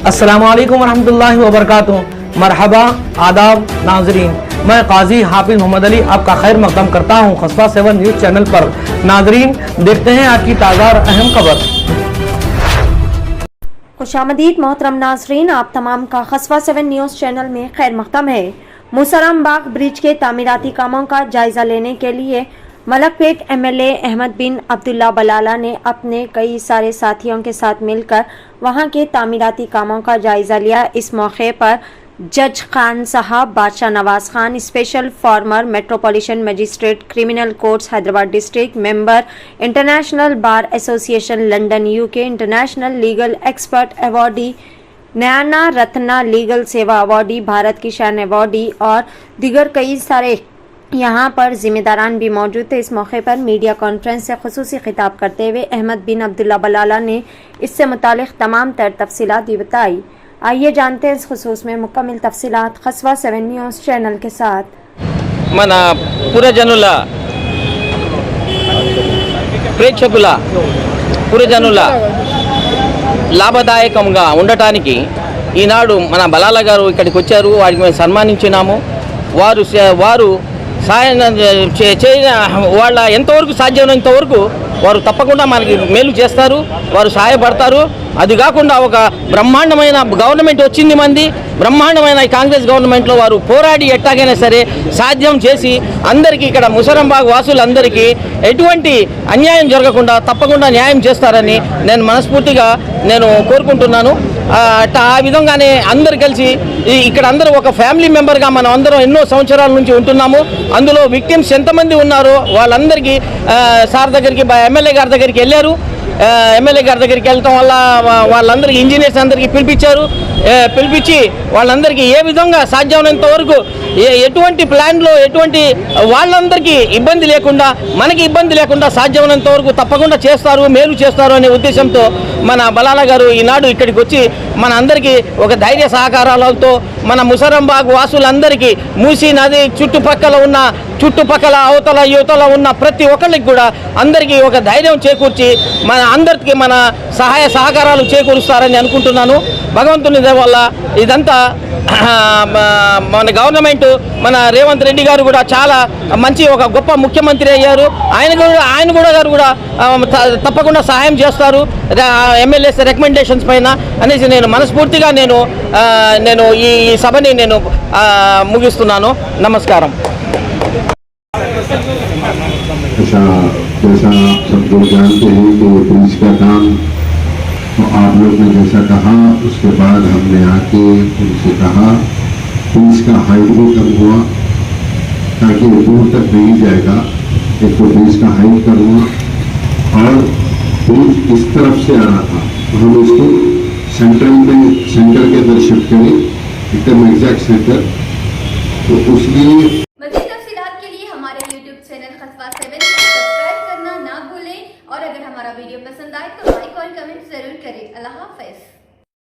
अस्सलामु अलैकुम वरहमतुल्लाहि वबरकातुहू। मरहबा, आदाब नाजरीन, मैं काजी हाफिज मोहम्मद अली आपका खैर मकदम करता हूँ खस्बा 7 न्यूज़ चैनल पर। नाजरीन, देखते हैं आज की ताज़ा और अहम खबर। खुशामदीद मोहतरम नाजरीन, आप तमाम का खस्बा 7 न्यूज़ चैनल में खैर मकदम है। मुसरम बाग ब्रिज के तामीराती कामों का जायजा लेने के लिए मलकपेट एमएलए अहमद बिन अब्दुल्ला बलाला ने अपने कई सारे साथियों के साथ मिलकर वहां के तामीराती कामों का जायजा लिया। इस मौके पर जज Khan Sahab, Badshah Nawaz Khan, special former metropolitan magistrate, criminal courts Hyderabad district member, international bar association London UK, international legal expert awardee, Nayana Ratna legal Seva awardee, Bharat की शान अवार्डी और दिगर कई सारे यहाँ पर जिम्मेदारान भी मौजूद थे। इस मौके पर मीडिया कॉन्फ्रेंस से खुसूसी खिताब करते हुए अहमद बिन अब्दुल्ला बलाला ने इससे मुतालिक तमाम तर तफसीलात भी बताई। आइए जानते हैं इस खुसूस में मुकम्मल तफसीलात खस्बा 7 न्यूज़ चैनल के साथ। మన పురజనుల ప్రేక్షకుల పురజనుల లాభదాయకంగా ఉండటానికి ఈనాడు మన బలాల గారు ఇక్కడికి వచ్చారు. వారికి మేము సన్మానించినాము. వారు సాయం వాళ్ళ ఎంతవరకు సాధ్యమైనంత వరకు వారు తప్పకుండా మనకి మేలు చేస్తారు, వారు సహాయపడతారు. అది కాకుండా ఒక బ్రహ్మాండమైన గవర్నమెంట్ వచ్చింది మంది, బ్రహ్మాండమైన కాంగ్రెస్ గవర్నమెంట్లో వారు పోరాడి ఎట్టాగైనా సరే సాధ్యం చేసి అందరికీ ఇక్కడ ముసరంబాగ్ వాసులందరికీ ఎటువంటి అన్యాయం జరగకుండా తప్పకుండా న్యాయం చేస్తారని నేను మనస్ఫూర్తిగా కోరుకుంటున్నాను. ఆ విధంగానే అందరు కలిసి ఇక్కడ అందరూ ఒక ఫ్యామిలీ మెంబర్గా మనం అందరం ఎన్నో సంవత్సరాల నుంచి ఉంటున్నాము. అందులో విక్టిమ్స్ ఎంతమంది ఉన్నారో వాళ్ళందరికీ సార్ దగ్గరికి ఎమ్మెల్యే గారి దగ్గరికి వెళ్ళారు. ఎమ్మెల్యే గారి దగ్గరికి వెళ్ళటం వల్ల వాళ్ళందరికీ ఇంజనీర్స్ అందరికీ పిలిపించి వాళ్ళందరికీ ఏ విధంగా సాధ్యమైనంత వరకు ఎటువంటి ప్లాన్లో ఎటువంటి వాళ్ళందరికీ ఇబ్బంది లేకుండా మనకి ఇబ్బంది లేకుండా సాధ్యమైనంత వరకు తప్పకుండా చేస్తారు, మేలు చేస్తారు అనే ఉద్దేశంతో మన బలాలా గారు ఈనాడు ఇక్కడికి వచ్చి మన అందరికీ ఒక ధైర్య సహకారాలతో మన ముసరంబాగ్ వాసులందరికీ మూసీ నది చుట్టుపక్కల అవతల యువతల ఉన్న ప్రతి ఒక్కరికి కూడా అందరికీ ఒక ధైర్యం చేకూర్చి మన అందరికీ మన సహాయ సహకారాలు చేకూరుస్తారని అనుకుంటున్నాను. భగవంతుని దయ వల్ల ఇదంతా మన గవర్నమెంట్ మన రేవంత్ రెడ్డి గారు కూడా చాలా మంచి ఒక గొప్ప ముఖ్యమంత్రి అయ్యారు. ఆయన కూడా తప్పకుండా సహాయం చేస్తారు ఎమ్మెల్యేస్ రికమెండేషన్స్ పైన అనేసి నేను మనస్ఫూర్తిగా నేను ఈ సభని ముగిస్తున్నాను. నమస్కారం. जैसा आप सब लोग जानते हैं कि पुलिस का काम तो आप लोग ने जैसा कहा उसके बाद हमने आके उनसे कहा पुलिस का हाइट भी कम हुआ ताकि दूर तक नहीं जाएगा। एक तो पुलिस का हाइट कम हुआ और पुलिस इस तरफ से आ रहा था तो हम उसको सेंटर के अंदर शिफ्ट करें एकदम एग्जैक्ट सेंटर। तो उसलिए चैनल खस्बा 7 सब्सक्राइब करना ना भूलें और अगर हमारा वीडियो पसंद आए तो लाइक और कमेंट जरूर करें। अल्लाह हाफ़िज़।